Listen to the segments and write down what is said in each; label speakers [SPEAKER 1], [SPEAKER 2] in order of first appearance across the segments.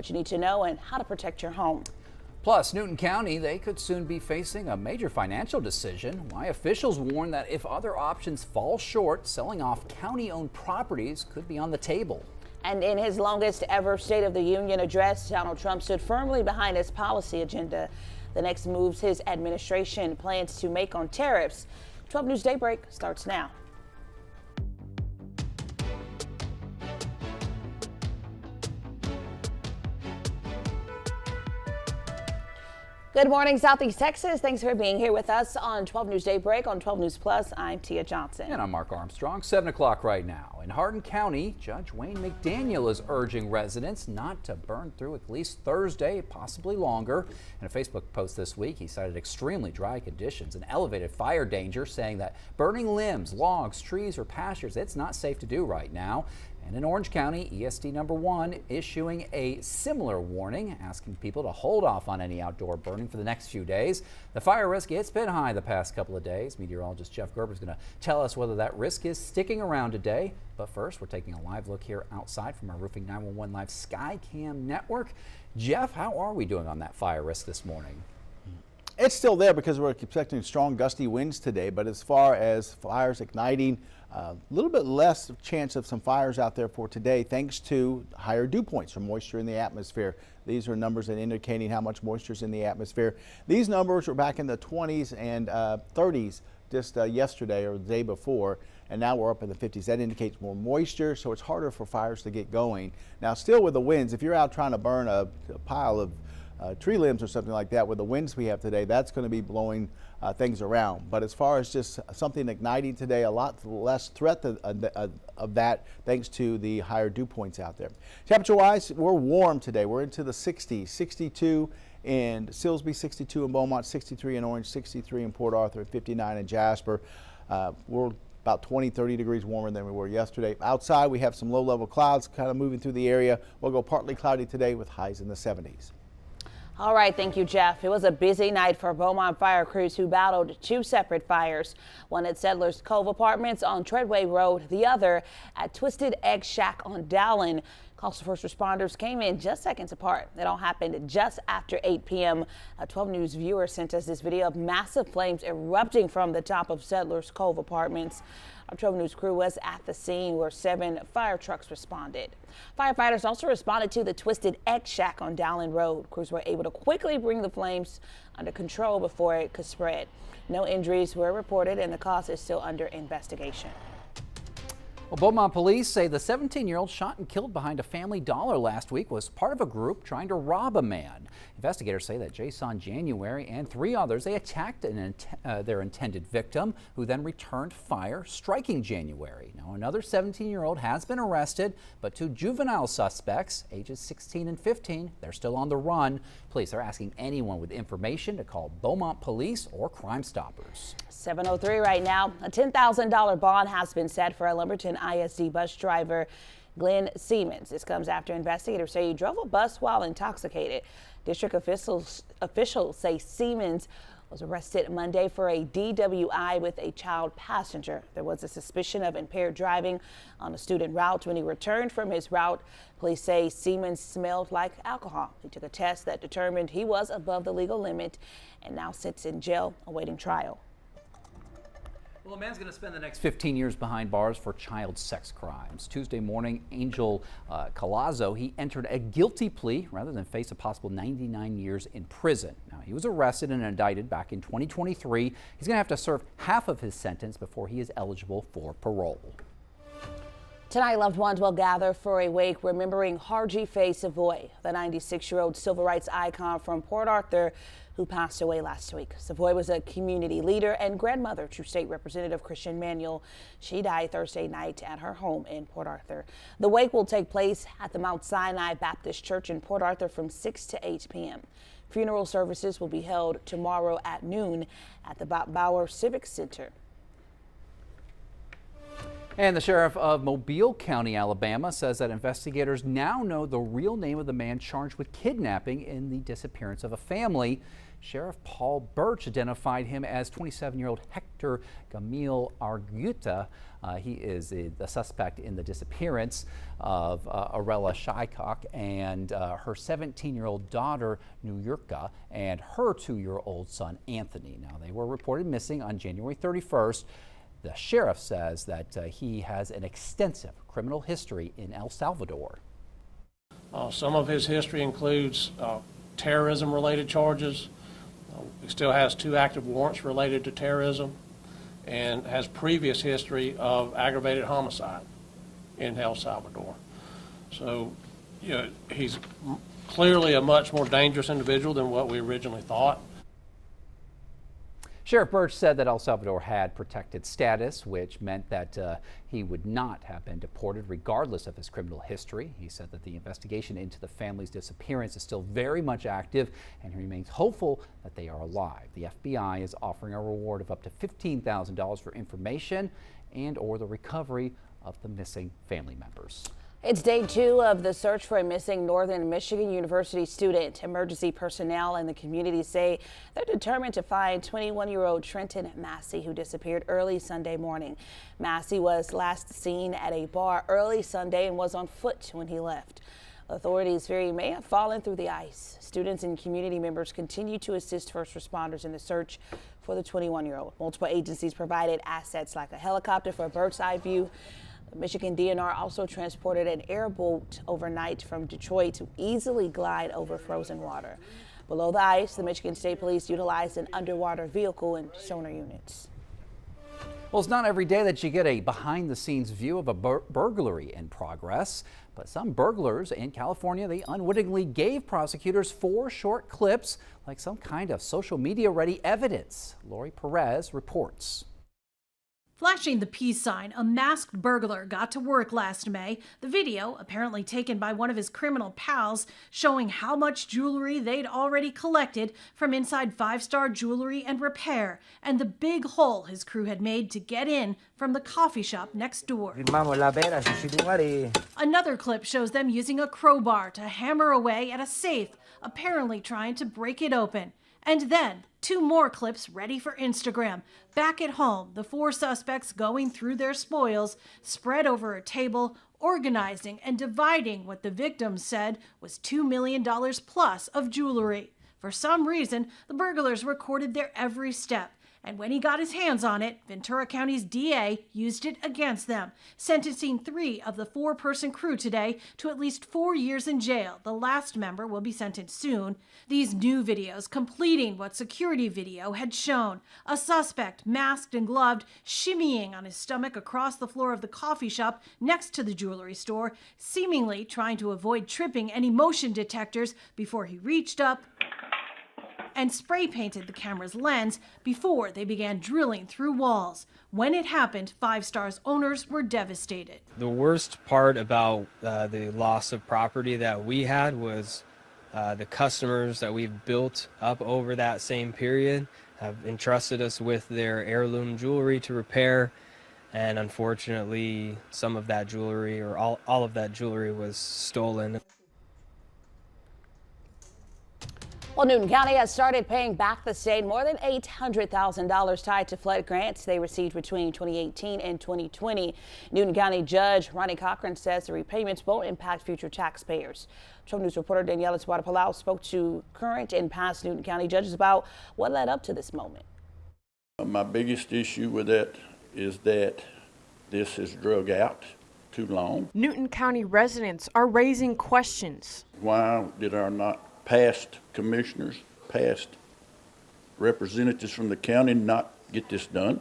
[SPEAKER 1] what you need to know and how to protect your home.
[SPEAKER 2] Plus, Newton County, they could soon be facing a major financial decision. Why officials warn that if other options fall short, selling off county-owned properties could be on the table.
[SPEAKER 1] And in his longest ever State of the Union address, Donald Trump stood firmly behind his policy agenda. The next moves his administration plans to make on tariffs. 12 News Daybreak starts now. Good morning, Southeast Texas. Thanks for being here with us on 12 News Daybreak on 12 News Plus. I'm Tia Johnson.
[SPEAKER 2] And I'm Mark Armstrong. 7 o'clock right now. In Hardin County, Judge Wayne McDaniel is urging residents not to burn through at least Thursday, possibly longer. In a Facebook post this week, he cited extremely dry conditions and elevated fire danger, saying that burning limbs, logs, trees, or pastures, it's not safe to do right now. And in Orange County, ESD number 1 issuing a similar warning, asking people to hold off on any outdoor burning for the next few days. The fire risk, it's been high the past couple of days. Meteorologist Jeff Gerber is going to tell us whether that risk is sticking around today. But first, we're taking a live look here outside from our Roofing 911 Live Skycam network. Jeff, how are we doing on that fire risk this morning?
[SPEAKER 3] It's still there because we're expecting strong gusty winds today, but as far as fires igniting, a little bit less chance of some fires out there for today thanks to higher dew points from moisture in the atmosphere. These are numbers that indicating how much moisture is in the atmosphere. These numbers were back in the 20s and 30s just yesterday or the day before, and now we're up in the 50s. That indicates more moisture, so it's harder for fires to get going. Now, still with the winds, if you're out trying to burn a pile of tree limbs or something like that, with the winds we have today, that's going to be blowing things around. But as far as just something igniting today, a lot less threat of that thanks to the higher dew points out there. Temperature wise, we're warm today. We're into the 60s, 62 in Silsbee, 62 in Beaumont, 63 in Orange, 63 in Port Arthur, 59 in Jasper. We're about 20-30 degrees warmer than we were yesterday. Outside, we have some low-level clouds kind of moving through the area. We'll go partly cloudy today with highs in the 70s.
[SPEAKER 1] All right, thank you, Jeff. It was a busy night for Beaumont fire crews who battled two separate fires, one at Settlers Cove Apartments on Treadway Road, the other at Twisted Egg Shack on Dowling. Calls to first responders came in just seconds apart. It all happened just after 8 p.m. A 12 News viewer sent us this video of massive flames erupting from the top of Settlers Cove Apartments. Our 12 News crew was at the scene where 7 fire trucks responded. Firefighters also responded to the Twisted Egg Shack on Dowling Road. Crews were able to quickly bring the flames under control before it could spread. No injuries were reported and the cause is still under investigation.
[SPEAKER 2] Well, Beaumont police say the 17-year-old shot and killed behind a Family Dollar last week was part of a group trying to rob a man. Investigators say that Jason January and 3 others, they attacked their intended victim, who then returned fire, striking January. Now, another 17-year-old has been arrested, but 2 juvenile suspects, ages 16 and 15, they're still on the run. Police are asking anyone with information to call Beaumont Police or Crime Stoppers.
[SPEAKER 1] 7:03 right now. A $10,000 bond has been set for a Lumberton ISD bus driver, Glenn Siemens. This comes after investigators say he drove a bus while intoxicated. District officials say Siemens was arrested Monday for a DWI with a child passenger. There was a suspicion of impaired driving on a student route. When he returned from his route, police say Siemens smelled like alcohol. He took a test that determined he was above the legal limit and now sits in jail awaiting trial.
[SPEAKER 2] Well, a man's going to spend the next 15 years behind bars for child sex crimes. Tuesday morning, Angel Calazzo, he entered a guilty plea rather than face a possible 99 years in prison. Now, he was arrested and indicted back in 2023. He's going to have to serve half of his sentence before he is eligible for parole.
[SPEAKER 1] Tonight, loved ones will gather for a wake remembering Harji Faye Savoy, the 96-year-old civil rights icon from Port Arthur who passed away last week. Savoy was a community leader and grandmother to State Representative Christian Manuel. She died Thursday night at her home in Port Arthur. The wake will take place at the Mount Sinai Baptist Church in Port Arthur from 6 to 8 p.m. Funeral services will be held tomorrow at noon at the Bob Bauer Civic Center.
[SPEAKER 2] And the sheriff of Mobile County, Alabama, says that investigators now know the real name of the man charged with kidnapping in the disappearance of a family. Sheriff Paul Birch identified him as 27-year-old Hector Gamil Arguta. He is the suspect in the disappearance of Arella Shycock and her 17-year-old daughter, Nuyurka, and her 2-year-old son, Anthony. Now, they were reported missing on January 31st. The sheriff says that he has an extensive criminal history in El Salvador.
[SPEAKER 4] Some of his history includes terrorism-related charges. He still has 2 active warrants related to terrorism and has previous history of aggravated homicide in El Salvador. So, he's clearly a much more dangerous individual than what we originally thought.
[SPEAKER 2] Sheriff Birch said that El Salvador had protected status, which meant that he would not have been deported regardless of his criminal history. He said that the investigation into the family's disappearance is still very much active, and he remains hopeful that they are alive. The FBI is offering a reward of up to $15,000 for information and or the recovery of the missing family members.
[SPEAKER 1] It's day 2 of the search for a missing Northern Michigan University student. Emergency personnel and the community say they're determined to find 21-year-old Trenton Massey, who disappeared early Sunday morning. Massey was last seen at a bar early Sunday and was on foot when he left. Authorities fear he may have fallen through the ice. Students and community members continue to assist first responders in the search for the 21-year-old. Multiple agencies provided assets like a helicopter for a bird's eye view. The Michigan DNR also transported an airboat overnight from Detroit to easily glide over frozen water. Below the ice, the Michigan State Police utilized an underwater vehicle and sonar units.
[SPEAKER 2] Well, it's not every day that you get a behind-the-scenes view of a burglary in progress, but some burglars in California, they unwittingly gave prosecutors 4 short clips like some kind of social media-ready evidence. Lori Perez reports.
[SPEAKER 5] Flashing the peace sign, a masked burglar got to work last May. The video, apparently taken by one of his criminal pals, showing how much jewelry they'd already collected from inside 5-Star Jewelry and Repair, and the big hole his crew had made to get in from the coffee shop next door. Another clip shows them using a crowbar to hammer away at a safe, apparently trying to break it open. And then 2 more clips ready for Instagram. Back at home, the 4 suspects going through their spoils, spread over a table, organizing and dividing what the victims said was $2 million plus of jewelry. For some reason, the burglars recorded their every step. And when he got his hands on it, Ventura County's DA used it against them, sentencing 3 of the 4-person crew today to at least 4 years in jail. The last member will be sentenced soon. These new videos completing what security video had shown. A suspect, masked and gloved, shimmying on his stomach across the floor of the coffee shop next to the jewelry store, seemingly trying to avoid tripping any motion detectors before he reached up and spray painted the camera's lens before they began drilling through walls. When it happened, 5-Star's owners were devastated.
[SPEAKER 6] The worst part about the loss of property that we had was the customers that we've built up over that same period have entrusted us with their heirloom jewelry to repair, and unfortunately some of that jewelry, or all of that jewelry, was stolen.
[SPEAKER 1] Well, Newton County has started paying back the state more than $800,000 tied to flood grants they received between 2018 and 2020. Newton County Judge Ronnie Cochran says the repayments won't impact future taxpayers. 12 News reporter Daniela Tuatapalau spoke to current and past Newton County judges about what led up to this moment.
[SPEAKER 7] My biggest issue with that is that this has drug out too long.
[SPEAKER 8] Newton County residents are raising questions.
[SPEAKER 7] Why did our not past commissioners, past representatives from the county not get this done?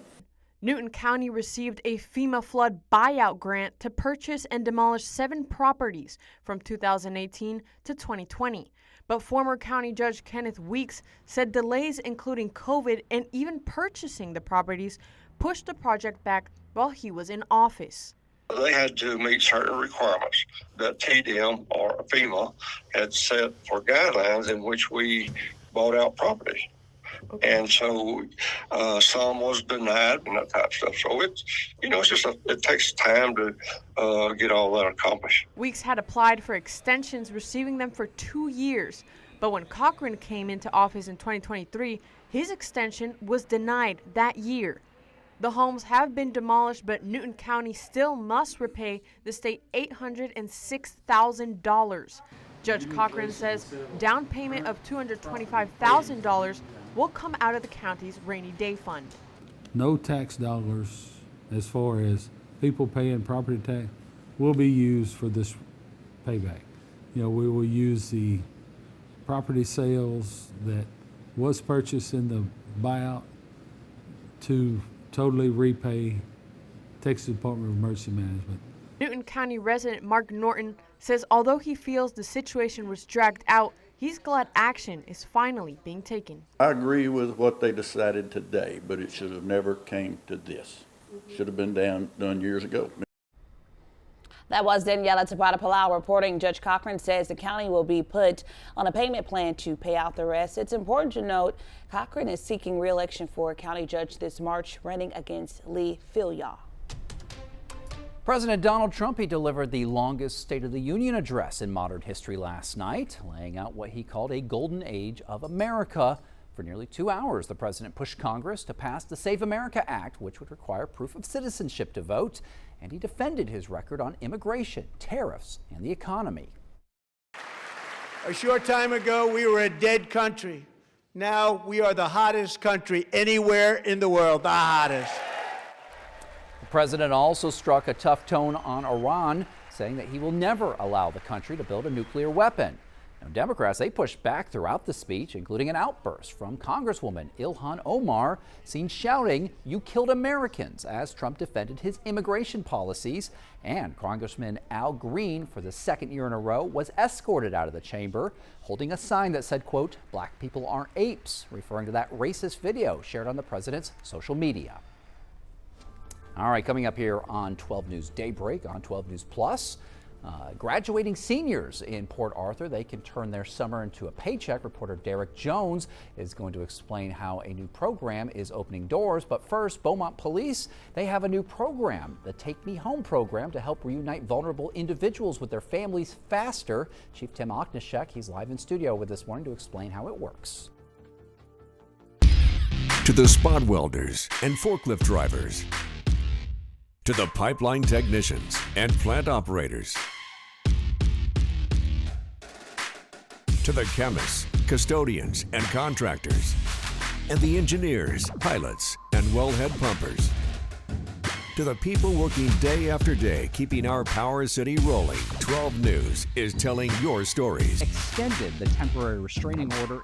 [SPEAKER 8] Newton County received a FEMA flood buyout grant to purchase and demolish 7 properties from 2018 to 2020. But former County Judge Kenneth Weeks said delays, including COVID and even purchasing the properties, pushed the project back while he was in office.
[SPEAKER 9] They had to meet certain requirements that TDM or FEMA had set for guidelines in which we bought out property. And so some was denied and that type of stuff. So it's, it's just it takes time to get all that accomplished.
[SPEAKER 8] Weeks had applied for extensions, receiving them for 2 years. But when Cochran came into office in 2023, his extension was denied that year. The homes have been demolished, but Newton County still must repay the state $806,000. Judge Cochran says down payment of $225,000 will come out of the county's rainy day fund.
[SPEAKER 10] No tax dollars, as far as people paying property tax, will be used for this payback. We will use the property sales that was purchased in the buyout to totally repay Texas Department of Emergency Management.
[SPEAKER 8] Newton County resident Mark Norton says although he feels the situation was dragged out, he's glad action is finally being taken.
[SPEAKER 7] I agree with what they decided today, but it should have never came to this. Should have been done years ago.
[SPEAKER 1] That was Daniela Tabata-Palau reporting. Judge Cochran says the county will be put on a payment plan to pay out the rest. It's important to note Cochran is seeking re-election for county judge this March, running against Lee Filyaw.
[SPEAKER 2] President Donald Trump, he delivered the longest State of the Union address in modern history last night, laying out what he called a golden age of America. For nearly 2 hours, the president pushed Congress to pass the Save America Act, which would require proof of citizenship to vote, and he defended his record on immigration, tariffs, and the economy.
[SPEAKER 11] A short time ago, we were a dead country. Now we are the hottest country anywhere in the world, the hottest.
[SPEAKER 2] The president also struck a tough tone on Iran, saying that he will never allow the country to build a nuclear weapon. Now, Democrats, they pushed back throughout the speech, including an outburst from Congresswoman Ilhan Omar, seen shouting, "You killed Americans," as Trump defended his immigration policies. And Congressman Al Green, for the second year in a row, was escorted out of the chamber, holding a sign that said, quote, "Black people aren't apes," referring to that racist video shared on the president's social media. All right, coming up here on 12 News Daybreak on 12 News Plus. Graduating seniors in Port Arthur, they can turn their summer into a paycheck. Reporter Derek Jones is going to explain how a new program is opening doors. But first, Beaumont Police, they have a new program, the Take Me Home program, to help reunite vulnerable individuals with their families faster. Chief Tim Oknishek, he's live in studio with us this morning to explain how it works.
[SPEAKER 12] To the spot welders and forklift drivers, to the pipeline technicians and plant operators, to the chemists, custodians, and contractors, and the engineers, pilots, and wellhead pumpers, to the people working day after day keeping our Power City rolling. 12 News is telling your stories.
[SPEAKER 2] Extended the temporary restraining order.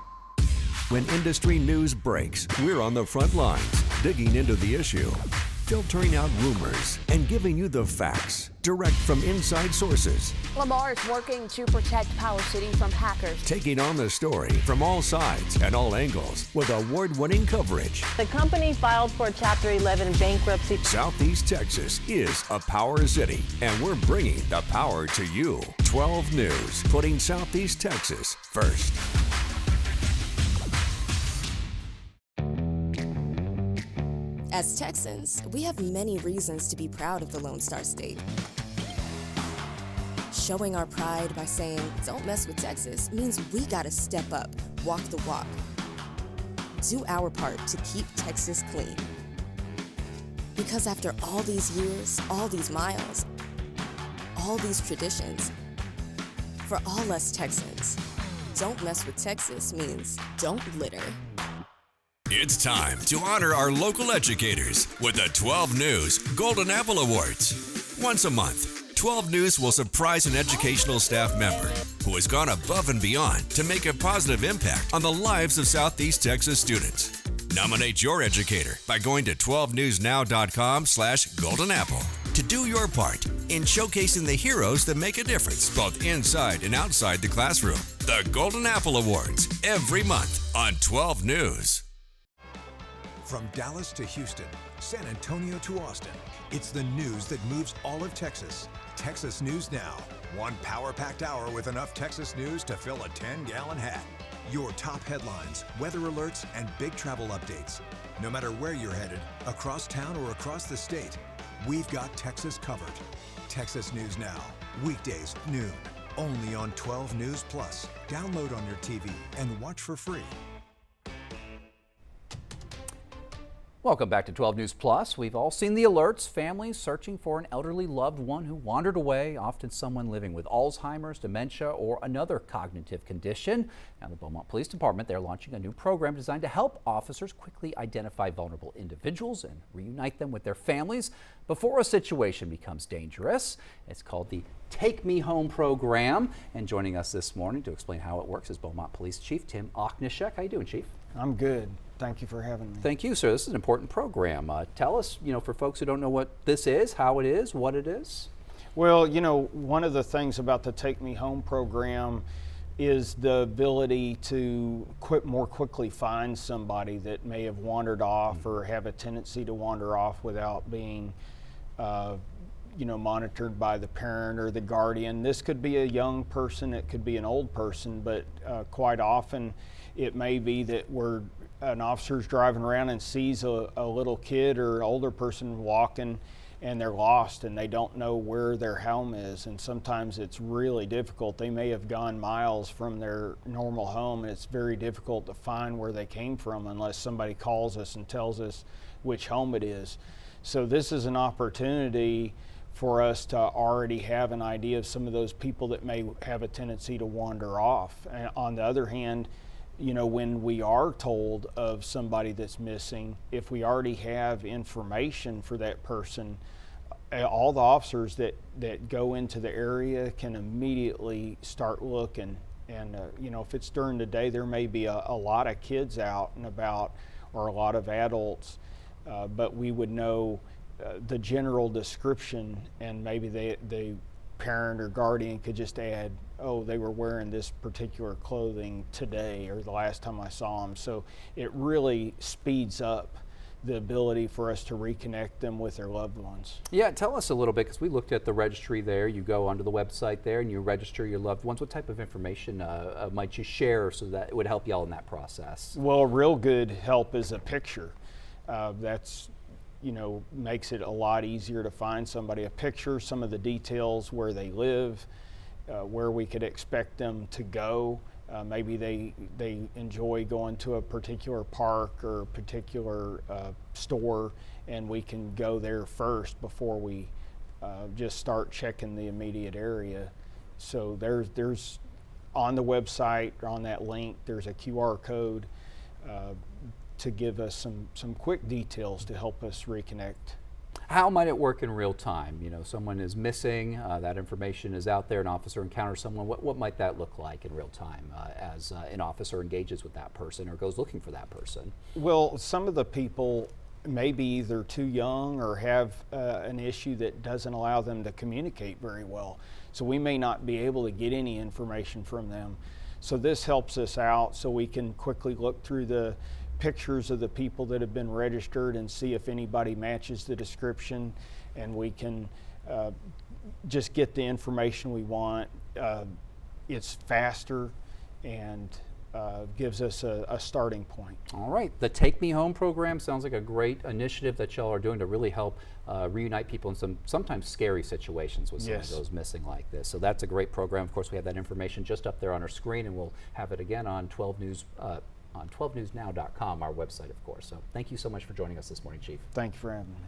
[SPEAKER 12] When industry news breaks, we're on the front lines, digging into the issue, filtering out rumors, and giving you the facts direct from inside sources.
[SPEAKER 13] Lamar is working to protect Power City from hackers.
[SPEAKER 12] Taking on the story from all sides and all angles with award-winning coverage.
[SPEAKER 13] The company filed for Chapter 11 bankruptcy.
[SPEAKER 12] Southeast Texas is a Power City, and we're bringing the power to you. 12 News, putting Southeast Texas first.
[SPEAKER 14] As Texans, we have many reasons to be proud of the Lone Star State. Showing our pride by saying, "Don't mess with Texas," means we gotta step up, walk the walk. Do our part to keep Texas clean. Because after all these years, all these miles, all these traditions, for all us Texans, don't mess with Texas means don't litter.
[SPEAKER 12] It's time to honor our local educators with the 12 News Golden Apple Awards. Once a month, 12 News will surprise an educational staff member who has gone above and beyond to make a positive impact on the lives of Southeast Texas students. Nominate your educator by going to 12newsnow.com/goldenapple to do your part in showcasing the heroes that make a difference both inside and outside the classroom. The Golden Apple Awards every month on 12 News.
[SPEAKER 15] From Dallas to Houston, San Antonio to Austin, it's the news that moves all of Texas. Texas News Now, one power-packed hour with enough Texas news to fill a 10-gallon hat. Your top headlines, weather alerts, and big travel updates. No matter where you're headed, across town or across the state, we've got Texas covered. Texas News Now, weekdays noon, only on 12 News Plus. Download on your TV and watch for free.
[SPEAKER 2] Welcome back to 12 News Plus. We've all seen the alerts. Families searching for an elderly loved one who wandered away, often someone living with Alzheimer's, dementia, or another cognitive condition. Now, the Beaumont Police Department, they're launching a new program designed to help officers quickly identify vulnerable individuals and reunite them with their families before a situation becomes dangerous. It's called the Take Me Home program. And joining us this morning to explain how it works is Beaumont Police Chief Tim Oknischek. How you doing, Chief?
[SPEAKER 16] I'm good. Thank you for having me.
[SPEAKER 2] Thank you, sir. This is an important program. Tell us, for folks who don't know what this is, how it is, what it is.
[SPEAKER 16] Well, one of the things about the Take Me Home program is the ability to more quickly find somebody that may have wandered off or have a tendency to wander off without being monitored by the parent or the guardian. This could be a young person, it could be an old person, but quite often it may be that an officer's driving around and sees a little kid or an older person walking and they're lost and they don't know where their home is, and sometimes it's really difficult. They may have gone miles from their normal home and it's very difficult to find where they came from unless somebody calls us and tells us which home it is. So this is an opportunity for us to already have an idea of some of those people that may have a tendency to wander off. And on the other hand, when we are told of somebody that's missing, if we already have information for that person, all the officers that go into the area can immediately start looking. And if it's during the day, there may be a lot of kids out and about or a lot of adults, but we would know the general description, and maybe the parent or guardian could just add, oh, they were wearing this particular clothing today or the last time I saw them. So it really speeds up the ability for us to reconnect them with their loved ones.
[SPEAKER 2] Yeah, tell us a little bit, because we looked at the registry there. You go onto the website there and you register your loved ones. What type of information might you share so that it would help you all in that process?
[SPEAKER 16] Well, real good help is a picture. That's makes it a lot easier to find somebody. A picture, some of the details, where they live, where we could expect them to go. Maybe they enjoy going to a particular park or a particular store, and we can go there first before we just start checking the immediate area. So there's on the website, on that link, there's a QR code to give us some quick details to help us reconnect.
[SPEAKER 2] How might it work in real time? Someone is missing, that information is out there, an officer encounters someone. What might that look like in real time as an officer engages with that person or goes looking for that person?
[SPEAKER 16] Well, some of the people may be either too young or have an issue that doesn't allow them to communicate very well. So we may not be able to get any information from them. So this helps us out so we can quickly look through the pictures of the people that have been registered and see if anybody matches the description, and we can just get the information we want. It's faster and gives us a starting point.
[SPEAKER 2] All right, the Take Me Home program sounds like a great initiative that y'all are doing to really help reunite people in some sometimes scary situations with some of those missing like this. So that's a great program. Of course, we have that information just up there on our screen, and we'll have it again on 12 News. On 12newsnow.com, our website, of course. So thank you so much for joining us this morning, Chief.
[SPEAKER 16] Thank you for having me.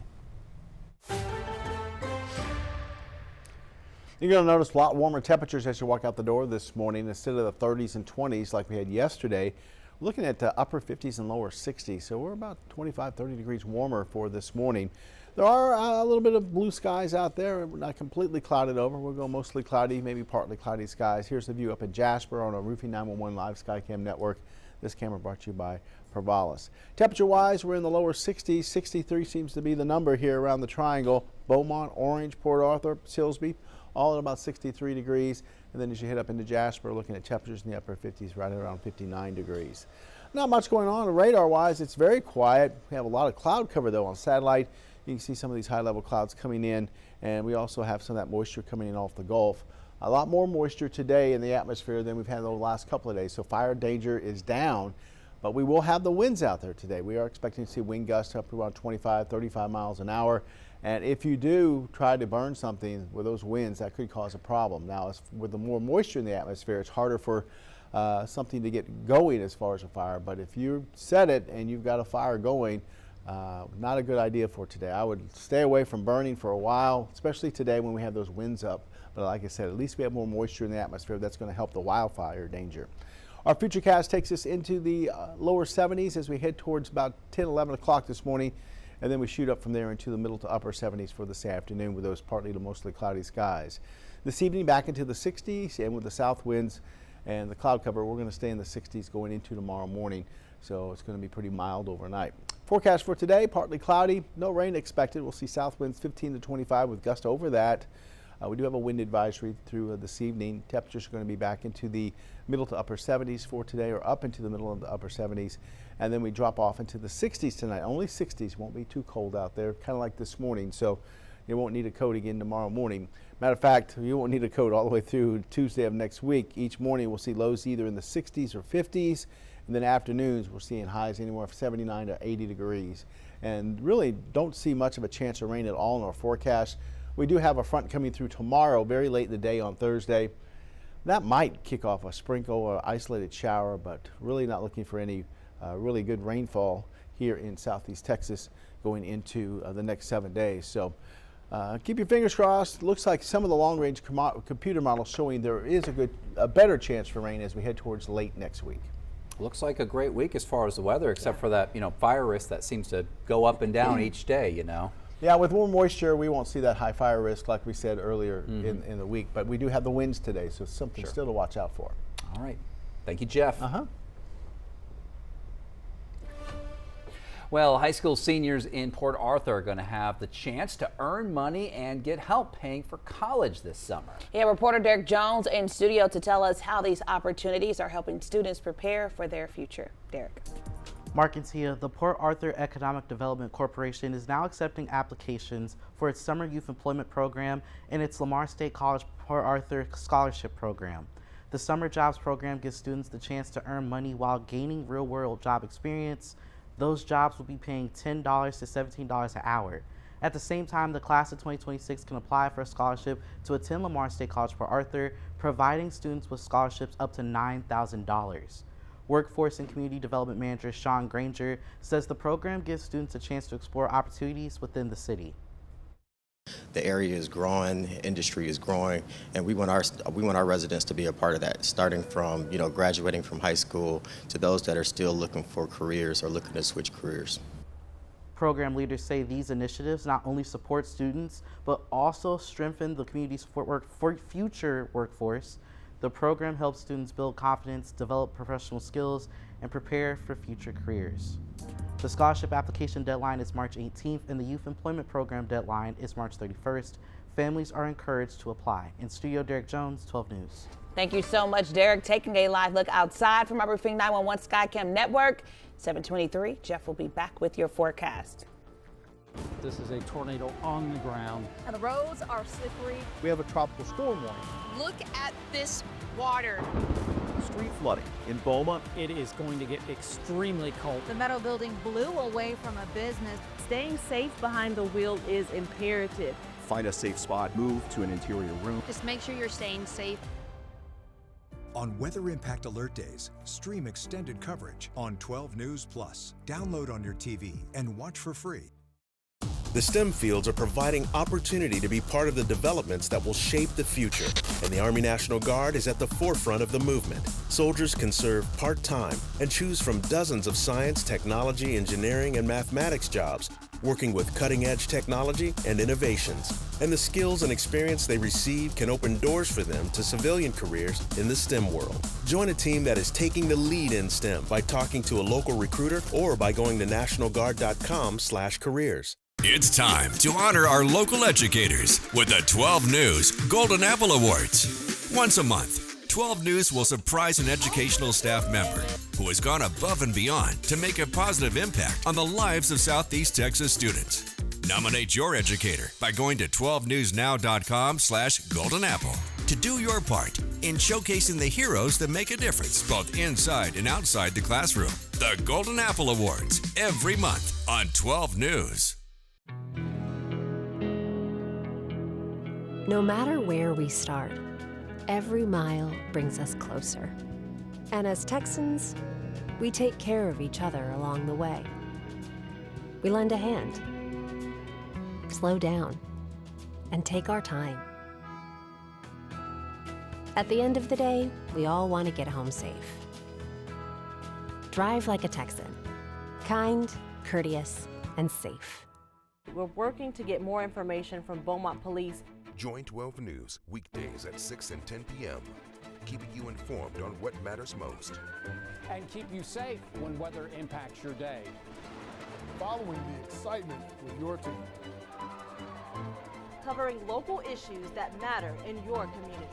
[SPEAKER 3] You're going to notice a lot warmer temperatures as you walk out the door this morning. Instead of the 30s and 20s like we had yesterday, we're looking at upper 50s and lower 60s. So we're about 25, 30 degrees warmer for this morning. There are a little bit of blue skies out there. We're not completely clouded over. We'll go mostly cloudy, maybe partly cloudy skies. Here's the view up in Jasper on our Roofing 911 Live Skycam network. This camera brought to you by Provalis. Temperature-wise, we're in the lower 60s. 63 seems to be the number here around the triangle. Beaumont, Orange, Port Arthur, Silsbee, all at about 63 degrees. And then as you head up into Jasper, looking at temperatures in the upper 50s, right around 59 degrees. Not much going on radar-wise. It's very quiet. We have a lot of cloud cover, though, on satellite. You can see some of these high-level clouds coming in, and we also have some of that moisture coming in off the Gulf. a lot more moisture today in the atmosphere than we've had the last couple of days. So fire danger is down, but we will have the winds out there today. We are expecting to see wind gusts up to around 25, 35 miles an hour. And if you do try to burn something with those winds, that could cause a problem. Now, with the more moisture in the atmosphere, it's harder for something to get going as far as a fire. But if you set it and you've got a fire going, not a good idea for today. I would stay away from burning for a while, especially today when we have those winds up. But like I said, at least we have more moisture in the atmosphere. That's going to help the wildfire danger. Our futurecast takes us into the lower 70s as we head towards about 10, 11 o'clock this morning. And then we shoot up from there into the middle to upper 70s for this afternoon with those partly to mostly cloudy skies. This evening back into the 60s, and with the south winds and the cloud cover, we're going to stay in the 60s going into tomorrow morning. So it's going to be pretty mild overnight. Forecast for today, partly cloudy, no rain expected. We'll see south winds 15 to 25 with gusts over that. We do have a wind advisory through this evening. Temperatures are going to be back into the middle to upper 70s for today, or up into the middle of the upper 70s. And then we drop off into the 60s tonight. Only 60s, won't be too cold out there, kind of like this morning. So you won't need a coat again tomorrow morning. Matter of fact, you won't need a coat all the way through Tuesday of next week. Each morning we'll see lows either in the 60s or 50s. And then afternoons we're seeing highs anywhere from 79 to 80 degrees. And really don't see much of a chance of rain at all in our forecast. We do have a front coming through tomorrow, very late in the day on Thursday. That might kick off a sprinkle or isolated shower, but really not looking for any really good rainfall here in southeast Texas going into the next 7 days. So keep your fingers crossed. Looks like some of the long-range computer models showing there is a better chance for rain as we head towards late next week.
[SPEAKER 2] Looks like a great week as far as the weather, except for that, fire risk that seems to go up and down each day,
[SPEAKER 3] Yeah, with more moisture, we won't see that high fire risk like we said earlier in the week, but we do have the winds today, so something still to watch out for.
[SPEAKER 2] All right. Thank you, Jeff. Well, high school seniors in Port Arthur are going to have the chance to earn money and get help paying for college this summer.
[SPEAKER 1] Yeah, reporter Derek Jones in studio to tell us how these opportunities are helping students prepare for their future. Derek.
[SPEAKER 17] Mark and Tia, the Port Arthur Economic Development Corporation is now accepting applications for its Summer Youth Employment Program and its Lamar State College Port Arthur Scholarship Program. The Summer Jobs Program gives students the chance to earn money while gaining real-world job experience. Those jobs will be paying $10 to $17 an hour. At the same time, the class of 2026 can apply for a scholarship to attend Lamar State College Port Arthur, providing students with scholarships up to $9,000. Workforce and Community Development Manager Sean Granger says the program gives students a chance to explore opportunities within the city.
[SPEAKER 18] The area is growing, the industry is growing, and we want our residents to be a part of that, starting from graduating from high school to those that are still looking for careers or looking to switch careers.
[SPEAKER 17] Program leaders say these initiatives not only support students, but also strengthen the community's future workforce. The program helps students build confidence, develop professional skills, and prepare for future careers. The scholarship application deadline is March 18th, and the Youth Employment Program deadline is March 31st. Families are encouraged to apply. In studio, Derek Jones, 12 News.
[SPEAKER 1] Thank you so much, Derek. Taking a live look outside from our Roofing 911 Skycam network. 7:23. Jeff will be back with your forecast.
[SPEAKER 19] This is a tornado on the ground.
[SPEAKER 13] And the roads are slippery.
[SPEAKER 20] We have a tropical storm warning.
[SPEAKER 13] Look at this water.
[SPEAKER 20] Street flooding in Beaumont.
[SPEAKER 19] It is going to get extremely cold.
[SPEAKER 21] The metal building blew away from a business.
[SPEAKER 22] Staying safe behind the wheel is imperative.
[SPEAKER 20] Find a safe spot, move to an interior room.
[SPEAKER 13] Just make sure you're staying safe.
[SPEAKER 15] On Weather Impact Alert Days, stream extended coverage on 12 News Plus. Download on your TV and watch for free.
[SPEAKER 23] The STEM fields are providing opportunity to be part of the developments that will shape the future, and the Army National Guard is at the forefront of the movement. Soldiers can serve part-time and choose from dozens of science, technology, engineering, and mathematics jobs, working with cutting-edge technology and innovations. And the skills and experience they receive can open doors for them to civilian careers in the STEM world. Join a team that is taking the lead in STEM by talking to a local recruiter or by going to nationalguard.com/careers.
[SPEAKER 12] It's time to honor our local educators with the 12 News Golden Apple Awards. Once a month, 12 News will surprise an educational staff member who has gone above and beyond to make a positive impact on the lives of Southeast Texas students. Nominate your educator by going to 12newsnow.com/goldenapple. to do your part in showcasing the heroes that make a difference both inside and outside the classroom. The Golden Apple Awards, every month on 12 News.
[SPEAKER 4] No matter where we start, every mile brings us closer. And as Texans, we take care of each other along the way. We lend a hand, slow down, and take our time. At the end of the day, we all want to get home safe. Drive like a Texan. Kind, courteous, and safe.
[SPEAKER 22] We're working to get more information from Beaumont Police.
[SPEAKER 5] Join 12 News weekdays at 6 and 10 p.m., keeping you informed on what matters most.
[SPEAKER 6] And keep you safe when weather impacts your day.
[SPEAKER 24] Following the excitement with your team.
[SPEAKER 22] Covering local issues that matter in your community.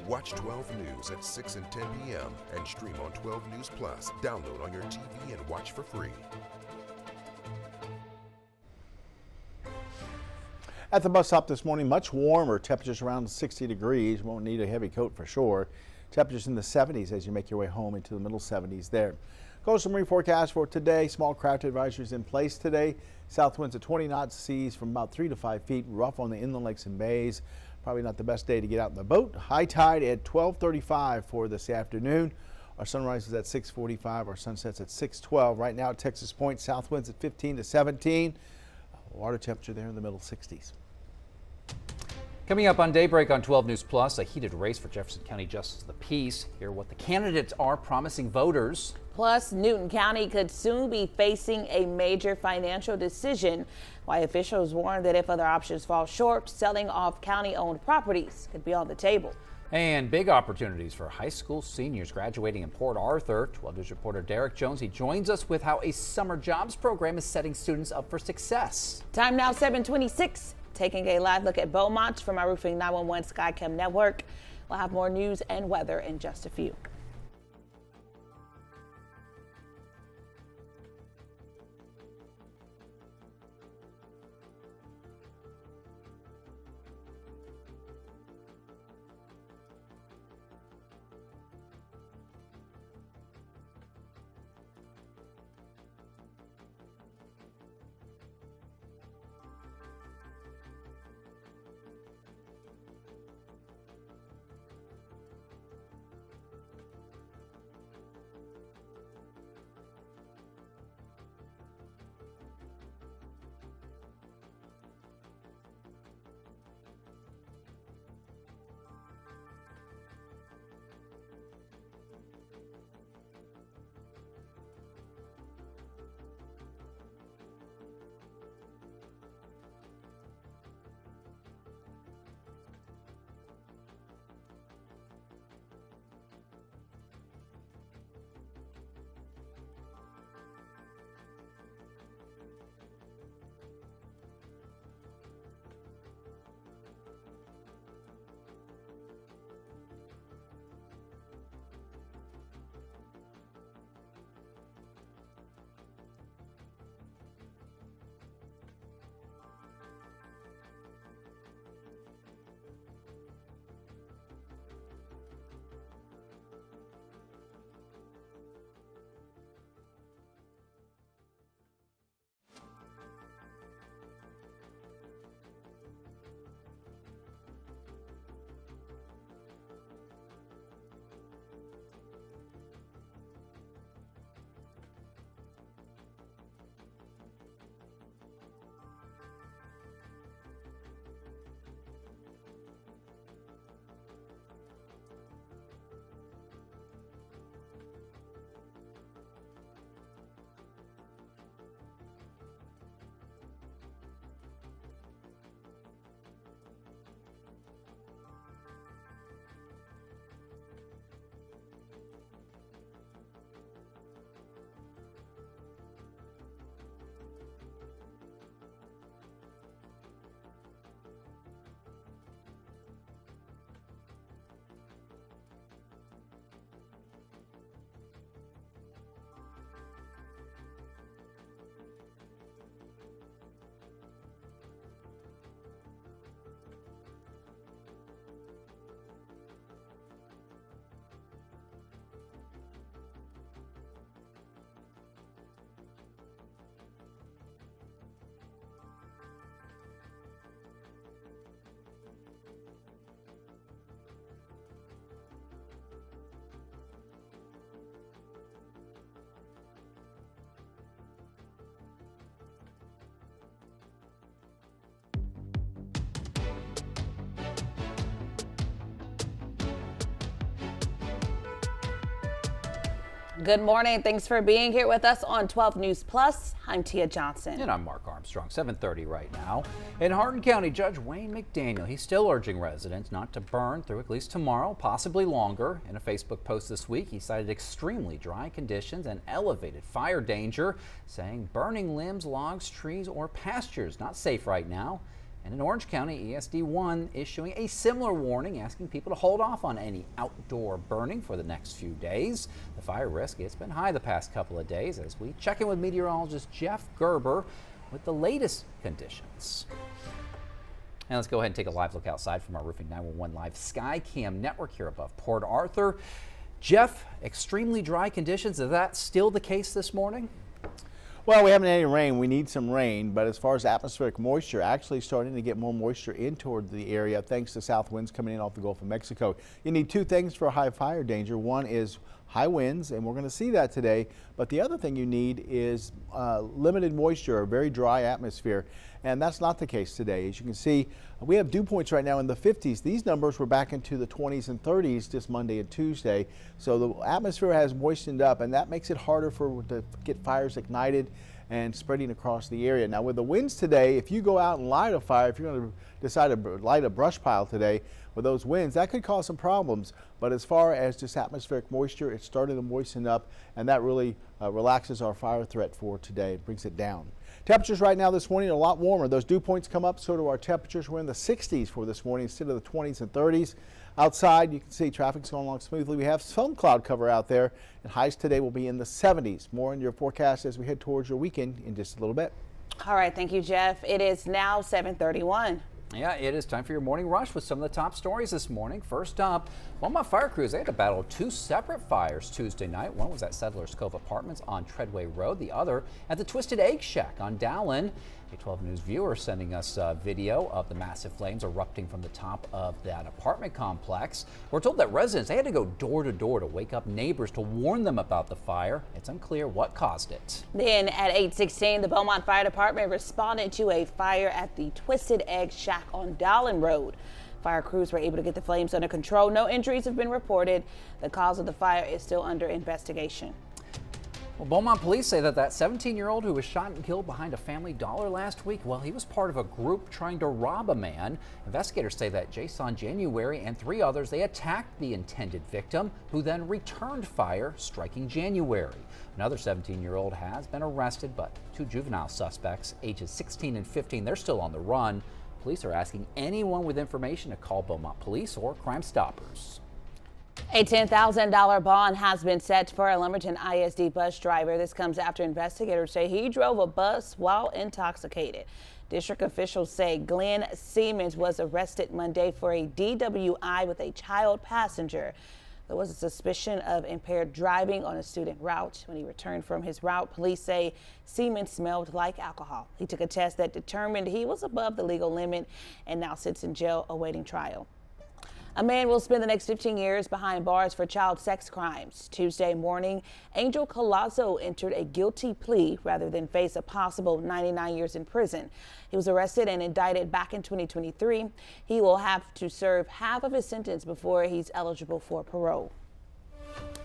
[SPEAKER 5] Watch 12 News at 6 and 10 p.m. and stream on 12 News Plus. Download on your TV and watch for free.
[SPEAKER 3] At the bus stop this morning, much warmer, temperatures around 60 degrees. Won't need a heavy coat for sure. Temperatures in the 70s as you make your way home into the middle 70s there. Coastal Marine forecast for today. Small craft advisories in place today. South winds at 20 knots, seas from about 3 to 5 feet. Rough on the inland lakes and bays. Probably not the best day to get out in the boat. High tide at 12:35 for this afternoon. Our sunrise is at 6:45. Our sunset's at 6:12. Right now at Texas Point, south winds at 15 to 17. Water temperature there in the middle 60s.
[SPEAKER 2] Coming up on Daybreak on 12 News Plus, a heated race for Jefferson County Justice of the Peace. Hear what the candidates are promising voters.
[SPEAKER 1] Plus, Newton County could soon be facing a major financial decision, why officials warn that if other options fall short, selling off county-owned properties could be on the table.
[SPEAKER 2] And big opportunities for high school seniors graduating in Port Arthur. 12 News reporter Derek Jones, he joins us with how a summer jobs program is setting students up for success.
[SPEAKER 1] Time now 7:26. Taking a live look at Beaumont from our Roofing 911 SkyCam network. We'll have more news and weather in just a few. Good morning. Thanks for being here with us on 12 News Plus. I'm Tia Johnson.
[SPEAKER 2] And I'm Mark Armstrong. 7:30 right now. In Hardin County, Judge Wayne McDaniel, he's still urging residents not to burn through at least tomorrow, possibly longer. In a Facebook post this week, he cited extremely dry conditions and elevated fire danger, saying burning limbs, logs, trees, or pastures not safe right now. And in Orange County, ESD1 issuing a similar warning, asking people to hold off on any outdoor burning for the next few days. The fire risk, it's been high the past couple of days, as we check in with meteorologist Jeff Gerber with the latest conditions. And let's go ahead and take a live look outside from our Roofing 911 live sky cam network here above Port Arthur. Jeff, extremely dry conditions, is that still the case this morning?
[SPEAKER 3] Well, we haven't had any rain. We need some rain, but as far as atmospheric moisture, actually starting to get more moisture in toward the area thanks to south winds coming in off the Gulf of Mexico. You need two things for high fire danger. One is high winds, and we're going to see that today. But the other thing you need is limited moisture, a very dry atmosphere. And that's not the case today. As you can see, we have dew points right now in the 50s. These numbers were back into the 20s and 30s just Monday and Tuesday. So the atmosphere has moistened up, and that makes it harder to get fires ignited and spreading across the area. Now with the winds today, if you go out and light a fire, if you're going to decide to light a brush pile today with those winds, that could cause some problems. But as far as just atmospheric moisture, it's starting to moisten up, and that really relaxes our fire threat for today. It brings it down. Temperatures right now this morning are a lot warmer. Those dew points come up, so do our temperatures. We're in the 60s for this morning instead of the 20s and 30s. Outside, you can see traffic's going along smoothly. We have some cloud cover out there, and highs today will be in the 70s. More in your forecast as we head towards your weekend in just a little bit.
[SPEAKER 1] All right, thank you, Jeff. It is now 7:31.
[SPEAKER 2] Yeah, it is time for your morning rush with some of the top stories this morning. First up, Beaumont fire crews, they had to battle two separate fires Tuesday night. One was at Settlers Cove Apartments on Treadway Road, the other at the Twisted Egg Shack on Dowlen. A 12 News viewer sending us video of the massive flames erupting from the top of that apartment complex. We're told that residents, they had to go door to door to wake up neighbors to warn them about the fire. It's unclear what caused it.
[SPEAKER 1] Then at 8:16, the Beaumont Fire Department responded to a fire at the Twisted Egg Shack on Dowlen Road. Fire crews were able to get the flames under control. No injuries have been reported. The cause of the fire is still under investigation.
[SPEAKER 2] Well, Beaumont police say that 17-year-old who was shot and killed behind a Family Dollar last week, well, he was part of a group trying to rob a man. Investigators say that Jason January and three others, they attacked the intended victim, who then returned fire, striking January. Another 17-year-old has been arrested, but two juvenile suspects, ages 16 and 15, they're still on the run. Police are asking anyone with information to call Beaumont Police or Crime Stoppers.
[SPEAKER 1] A $10,000 bond has been set for a Lumberton ISD bus driver. This comes after investigators say he drove a bus while intoxicated. District officials say Glenn Siemens was arrested Monday for a DWI with a child passenger. There was a suspicion of impaired driving on a student route. When he returned from his route, police say Siemens smelled like alcohol. He took a test that determined he was above the legal limit and now sits in jail awaiting trial. A man will spend the next 15 years behind bars for child sex crimes. Tuesday morning, Angel Colazzo entered a guilty plea rather than face a possible 99 years in prison. He was arrested and indicted back in 2023. He will have to serve half of his sentence before he's eligible for parole.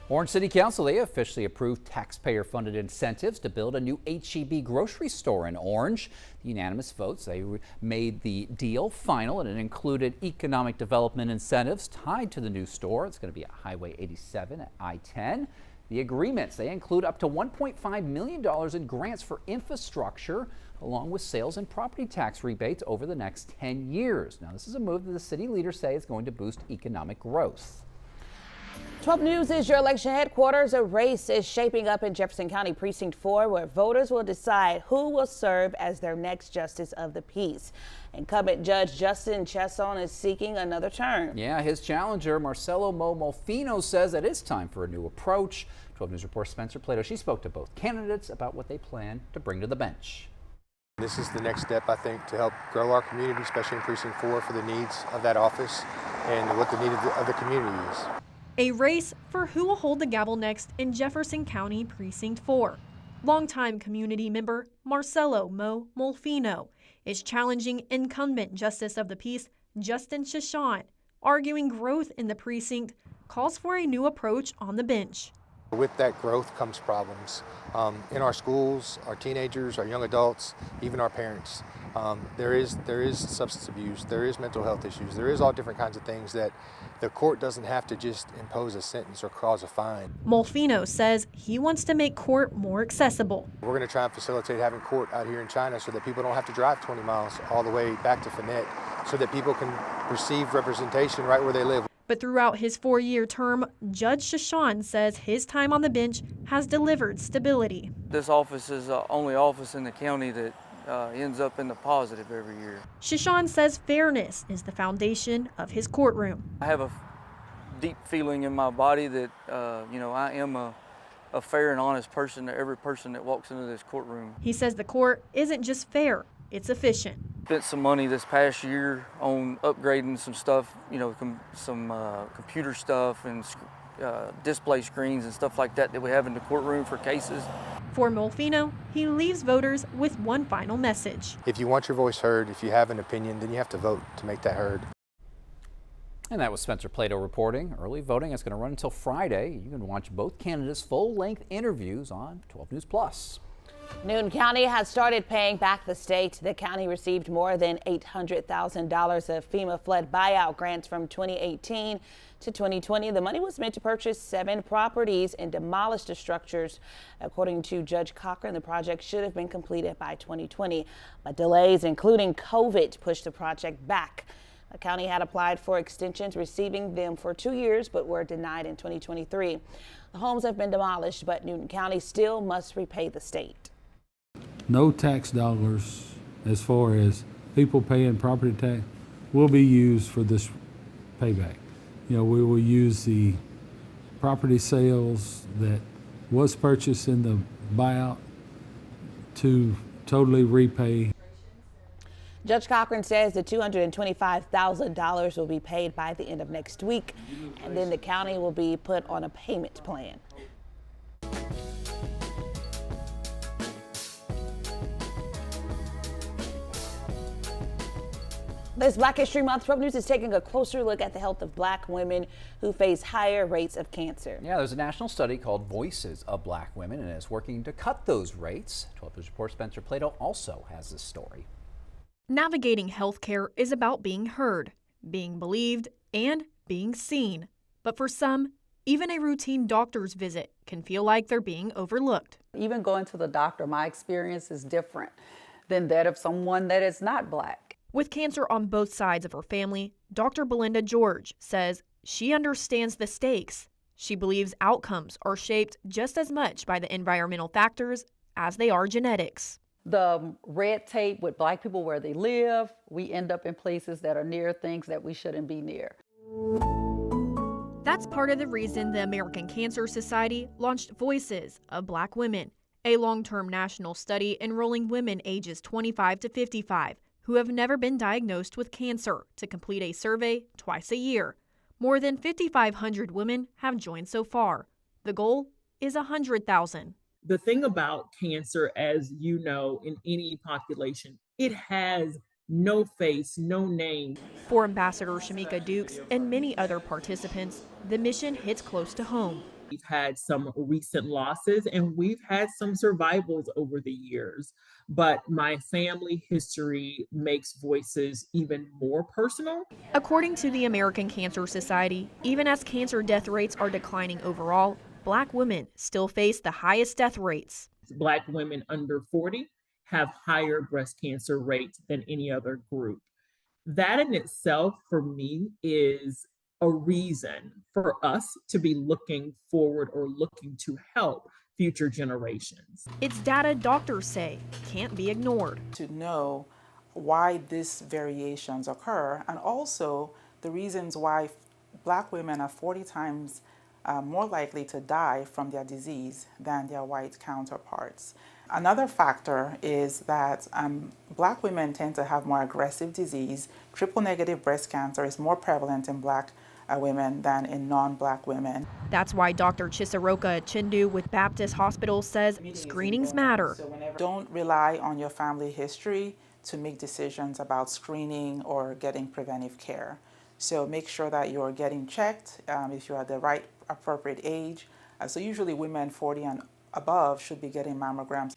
[SPEAKER 2] Orange City Council, they officially approved taxpayer-funded incentives to build a new H-E-B grocery store in Orange. The unanimous votes, they made the deal final, and it included economic development incentives tied to the new store. It's going to be at Highway 87 at I-10. The agreements, they include up to $1.5 million in grants for infrastructure, along with sales and property tax rebates over the next 10 years. Now, this is a move that the city leaders say is going to boost economic growth.
[SPEAKER 1] 12 News is your election headquarters. A race is shaping up in Jefferson County Precinct 4, where voters will decide who will serve as their next justice of the peace. Incumbent Judge Justin Chesson is seeking another term.
[SPEAKER 2] Yeah, his challenger, Marcelo Molfino, says that it's time for a new approach. 12 News reporter Spencer Plato, she spoke to both candidates about what they plan to bring to the bench.
[SPEAKER 7] This is the next step, I think, to help grow our community, especially in Precinct 4, for the needs of that office and what the need of the community is.
[SPEAKER 8] A race for who will hold the gavel next in Jefferson County Precinct 4. Longtime community member Marcelo Molfino is challenging incumbent Justice of the Peace Justin Chesson, arguing growth in the precinct calls for a new approach on the bench.
[SPEAKER 7] With that growth comes problems in our schools, our teenagers, our young adults, even our parents. There is substance abuse, there is mental health issues, there is all different kinds of things that the court doesn't have to just impose a sentence or cause a fine.
[SPEAKER 8] Molfino says he wants to make court more accessible.
[SPEAKER 7] We're going to try and facilitate having court out here in China so that people don't have to drive 20 miles all the way back to Finette, so that people can receive representation right where they live.
[SPEAKER 8] But throughout his 4-year term, Judge Shashan says his time on the bench has delivered stability.
[SPEAKER 9] This office is the only office in the county that ends up in the positive every year.
[SPEAKER 8] Shashan says fairness is the foundation of his courtroom.
[SPEAKER 9] I have a deep feeling in my body that I am a fair and honest person to every person that walks into this courtroom.
[SPEAKER 8] He says the court isn't just fair, it's efficient.
[SPEAKER 9] Spent some money this past year on upgrading some stuff, some computer stuff and display screens and stuff like that we have in the courtroom for cases.
[SPEAKER 8] For Molfino, he leaves voters with one final message.
[SPEAKER 7] If you want your voice heard, if you have an opinion, then you have to vote to make that heard.
[SPEAKER 2] And that was Spencer Plato reporting. Early voting is going to run until Friday. You can watch both candidates' full-length interviews on 12 News Plus.
[SPEAKER 1] Newton County has started paying back the state. The county received more than $800,000 of FEMA flood buyout grants from 2018 to 2020. The money was meant to purchase 7 properties and demolish the structures. According to Judge Cochran, the project should have been completed by 2020, but delays, including COVID, pushed the project back. The county had applied for extensions, receiving them for 2 years, but were denied in 2023. The homes have been demolished, but Newton County still must repay the state.
[SPEAKER 10] No tax dollars, as far as people paying property tax, will be used for this payback. We will use the property sales that was purchased in the buyout to totally repay.
[SPEAKER 1] Judge Cochran says the $225,000 will be paid by the end of next week, and then the county will be put on a payment plan. This Black History Month, 12 News is taking a closer look at the health of black women who face higher rates of cancer.
[SPEAKER 2] Yeah, there's a national study called Voices of Black Women, and it's working to cut those rates. 12 News reporter Spencer Plato also has this story.
[SPEAKER 8] Navigating healthcare is about being heard, being believed, and being seen. But for some, even a routine doctor's visit can feel like they're being overlooked.
[SPEAKER 11] Even going to the doctor, my experience is different than that of someone that is not black.
[SPEAKER 8] With cancer on both sides of her family, Dr. Belinda George says she understands the stakes. She believes outcomes are shaped just as much by the environmental factors as they are genetics.
[SPEAKER 11] The red tape with black people where they live, we end up in places that are near things that we shouldn't be near.
[SPEAKER 8] That's part of the reason the American Cancer Society launched Voices of Black Women, a long-term national study enrolling women ages 25 to 55 who have never been diagnosed with cancer to complete a survey twice a year. More than 5,500 women have joined so far. The goal is 100,000.
[SPEAKER 14] The thing about cancer, as you know, in any population, it has no face, no name.
[SPEAKER 8] For Ambassador Shamika Dukes and many other participants, the mission hits close to home.
[SPEAKER 14] We've had some recent losses and we've had some survivals over the years, but my family history makes Voices even more personal.
[SPEAKER 8] According to the American Cancer Society, even as cancer death rates are declining overall, Black women still face the highest death rates.
[SPEAKER 14] Black women under 40 have higher breast cancer rates than any other group. That in itself, for me, is a reason for us to be looking forward or looking to help future generations.
[SPEAKER 8] It's data doctors say can't be ignored.
[SPEAKER 25] To know why these variations occur, and also the reasons why Black women are 40 times more likely to die from their disease than their white counterparts. Another factor is that Black women tend to have more aggressive disease. Triple-negative breast cancer is more prevalent in Black women than in non-Black women.
[SPEAKER 8] That's why Dr. Chisaroka Chindu with Baptist Hospital says screenings matter.
[SPEAKER 25] Don't rely on your family history to make decisions about screening or getting preventive care. So make sure that you're getting checked if you're at the right appropriate age So usually women 40 and above should be getting mammograms.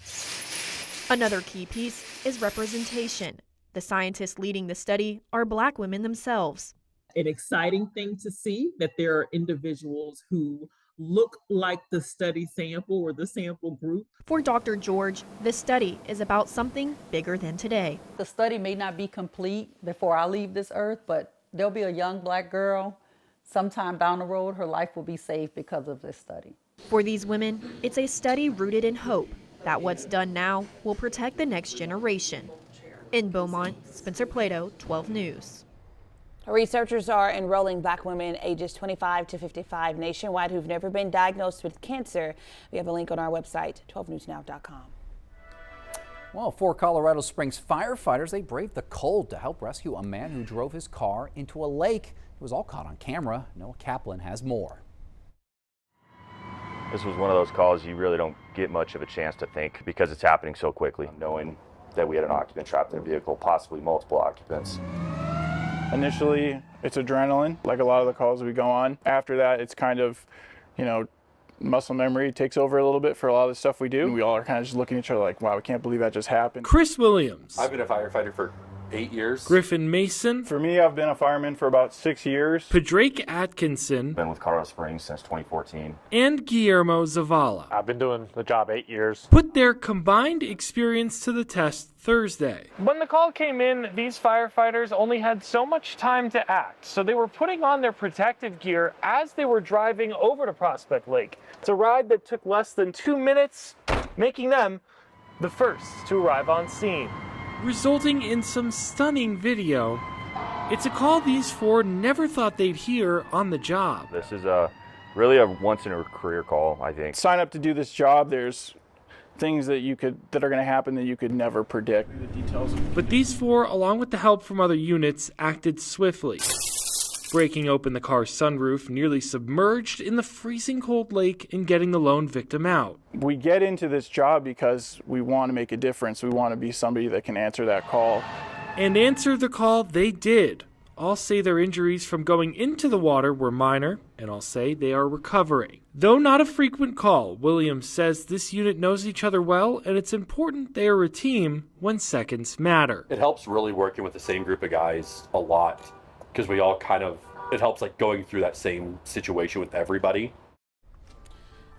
[SPEAKER 8] Another key piece is representation. The scientists leading the study are Black women themselves.
[SPEAKER 14] An exciting thing to see that there are individuals who look like the study sample or the sample group.
[SPEAKER 8] For Dr. George, this study is about something bigger than today.
[SPEAKER 11] The study may not be complete before I leave this earth, but there'll be a young Black girl sometime down the road. Her life will be saved because of this study.
[SPEAKER 8] For these women, it's a study rooted in hope that what's done now will protect the next generation. In Beaumont, Spencer Plato, 12 News.
[SPEAKER 1] Researchers are enrolling Black women ages 25 to 55 nationwide who've never been diagnosed with cancer. We have a link on our website, 12newsnow.com.
[SPEAKER 2] Well, 4 Colorado Springs firefighters, they braved the cold to help rescue a man who drove his car into a lake. It was all caught on camera. Noah Kaplan has more.
[SPEAKER 16] This was one of those calls you really don't get much of a chance to think because it's happening so quickly, knowing that we had an occupant trapped in a vehicle, possibly multiple occupants.
[SPEAKER 17] Initially, it's adrenaline, like a lot of the calls we go on. After that, it's kind of, muscle memory takes over a little bit for a lot of the stuff we do. We all are kind of just looking at each other like, wow, we can't believe that just happened.
[SPEAKER 18] Chris Williams.
[SPEAKER 16] I've been a firefighter for 8 years.
[SPEAKER 18] Griffin Mason.
[SPEAKER 17] For me, I've been a fireman for about 6 years.
[SPEAKER 18] Padrake Atkinson.
[SPEAKER 16] Been with Colorado Springs since 2014.
[SPEAKER 18] And Guillermo Zavala.
[SPEAKER 17] I've been doing the job 8 years.
[SPEAKER 18] Put their combined experience to the test Thursday.
[SPEAKER 19] When the call came in, these firefighters only had so much time to act, so they were putting on their protective gear as they were driving over to Prospect Lake. It's a ride that took less than 2 minutes, making them the first to arrive on scene.
[SPEAKER 18] Resulting in some stunning video. It's a call these 4 never thought they'd hear on the job.
[SPEAKER 16] This is really a once-in-a-career call, I think.
[SPEAKER 17] Sign up to do this job. There's things that are going to happen that you could never predict.
[SPEAKER 18] But these 4, along with the help from other units, acted swiftly. Breaking open the car's sunroof, nearly submerged in the freezing cold lake, and getting the lone victim out.
[SPEAKER 17] We get into this job because we want to make a difference. We want to be somebody that can answer that call.
[SPEAKER 18] And answer the call they did. All say their injuries from going into the water were minor, and all say they are recovering. Though not a frequent call, Williams says this unit knows each other well, and it's important they are a team when seconds matter.
[SPEAKER 21] It helps really working with the same group of guys a lot, because we all it helps like going through that same situation with everybody.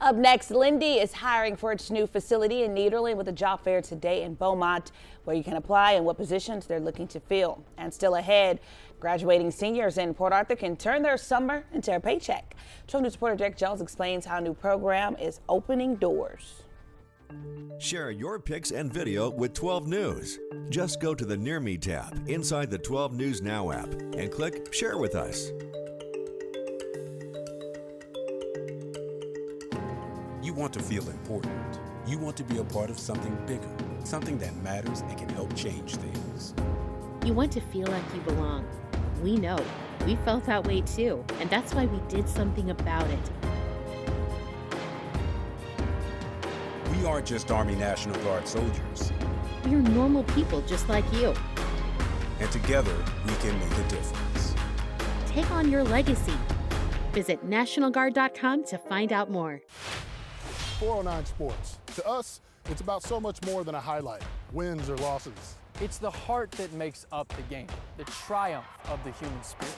[SPEAKER 1] Up next, Lindy is hiring for its new facility in Nederland with a job fair today in Beaumont, where you can apply and what positions they're looking to fill. And still ahead, graduating seniors in Port Arthur can turn their summer into a paycheck. 12 News reporter Jack Jones explains how a new program is opening doors.
[SPEAKER 12] Share your pics and video with 12 News. Just go to the Near Me tab inside the 12 News Now app and click Share with Us.
[SPEAKER 26] You want to feel important. You want to be a part of something bigger, something that matters and can help change things.
[SPEAKER 27] You want to feel like you belong. We know. We felt that way too, and that's why we did something about it.
[SPEAKER 26] We aren't just Army National Guard soldiers.
[SPEAKER 27] We are normal people just like you.
[SPEAKER 26] And together, we can make a difference.
[SPEAKER 27] Take on your legacy. Visit NationalGuard.com to find out more.
[SPEAKER 24] 409 Sports. To us, it's about so much more than a highlight, wins or losses.
[SPEAKER 28] It's the heart that makes up the game, the triumph of the human spirit.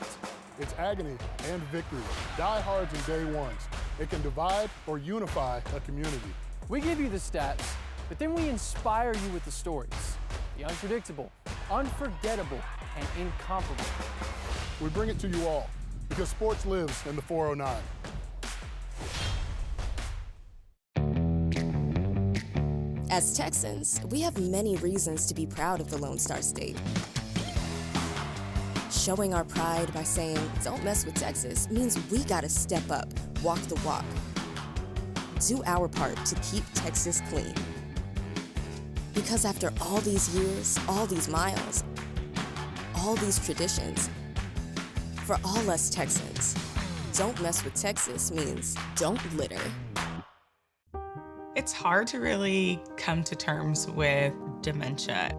[SPEAKER 24] It's agony and victory, diehards and day ones. It can divide or unify a community.
[SPEAKER 28] We give you the stats, but then we inspire you with the stories. The unpredictable, unforgettable, and incomparable.
[SPEAKER 24] We bring it to you all because sports lives in the 409.
[SPEAKER 29] As Texans, we have many reasons to be proud of the Lone Star State. Showing our pride by saying, "Don't mess with Texas," means we gotta step up, walk the walk. Do our part to keep Texas clean. Because after all these years, all these miles, all these traditions, for all us Texans, "Don't mess with Texas" means don't litter.
[SPEAKER 30] It's hard to really come to terms with dementia.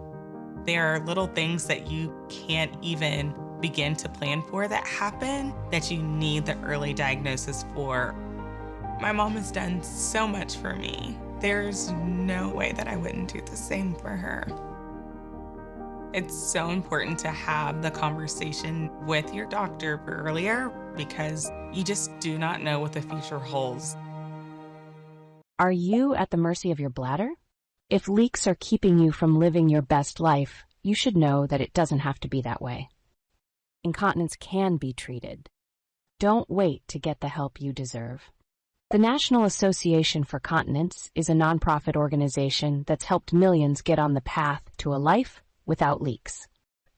[SPEAKER 30] There are little things that you can't even begin to plan for that happen that you need the early diagnosis for. My mom has done so much for me. There's no way that I wouldn't do the same for her. It's so important to have the conversation with your doctor earlier because you just do not know what the future holds.
[SPEAKER 3] Are you at the mercy of your bladder? If leaks are keeping you from living your best life, you should know that it doesn't have to be that way. Incontinence can be treated. Don't wait to get the help you deserve. The National Association for Continence is a nonprofit organization that's helped millions get on the path to a life without leaks.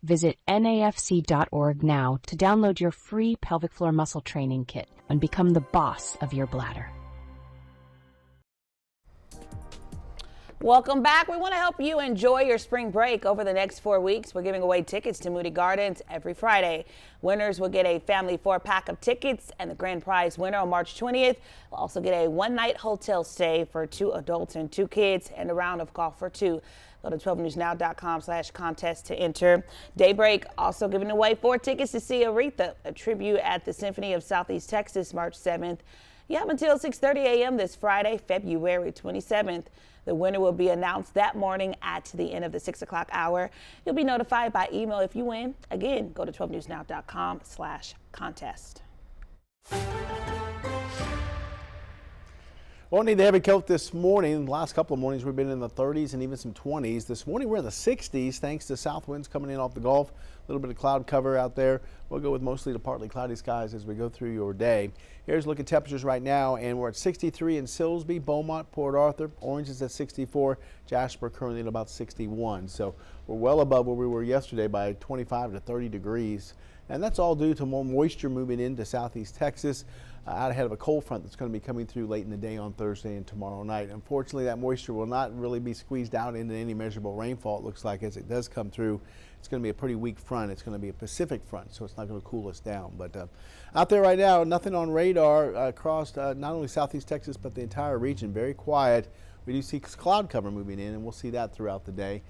[SPEAKER 3] Visit nafc.org now to download your free pelvic floor muscle training kit and become the boss of your bladder.
[SPEAKER 1] Welcome back. We want to help you enjoy your spring break over the next 4 weeks. We're giving away tickets to Moody Gardens every Friday. Winners will get a family 4-pack of tickets, and the grand prize winner on March 20th will also get a one-night hotel stay for 2 adults and 2 kids and a round of golf for 2. Go to 12newsnow.com/contest to enter. Daybreak also giving away 4 tickets to see Aretha, a tribute at the Symphony of Southeast Texas, March 7th. You have until 6:30 a.m. this Friday, February 27th. The winner will be announced that morning at the end of the 6 o'clock hour. You'll be notified by email if you win. Again, go to 12newsnow.com/contest.
[SPEAKER 4] Won't need the heavy coat this morning. The last couple of mornings we've been in the 30s and even some 20s. This morning we're in the 60s thanks to south winds coming in off the Gulf. A little bit of cloud cover out there. We'll go with mostly to partly cloudy skies as we go through your day. Here's a look at temperatures right now, and we're at 63 in Silsbee, Beaumont, Port Arthur. Orange is at 64. Jasper currently at about 61. So we're well above where we were yesterday by 25 to 30 degrees. And that's all due to more moisture moving into southeast Texas. Out ahead of a cold front that's going to be coming through late in the day on Thursday and tomorrow night. Unfortunately, that moisture will not really be squeezed out into any measurable rainfall, it looks like, as it does come through. It's going to be a pretty weak front. It's going to be a Pacific front, so it's not going to cool us down. But out there right now, nothing on radar across not only southeast Texas, but the entire region. Very quiet. We do see cloud cover moving in, and we'll see that throughout the day.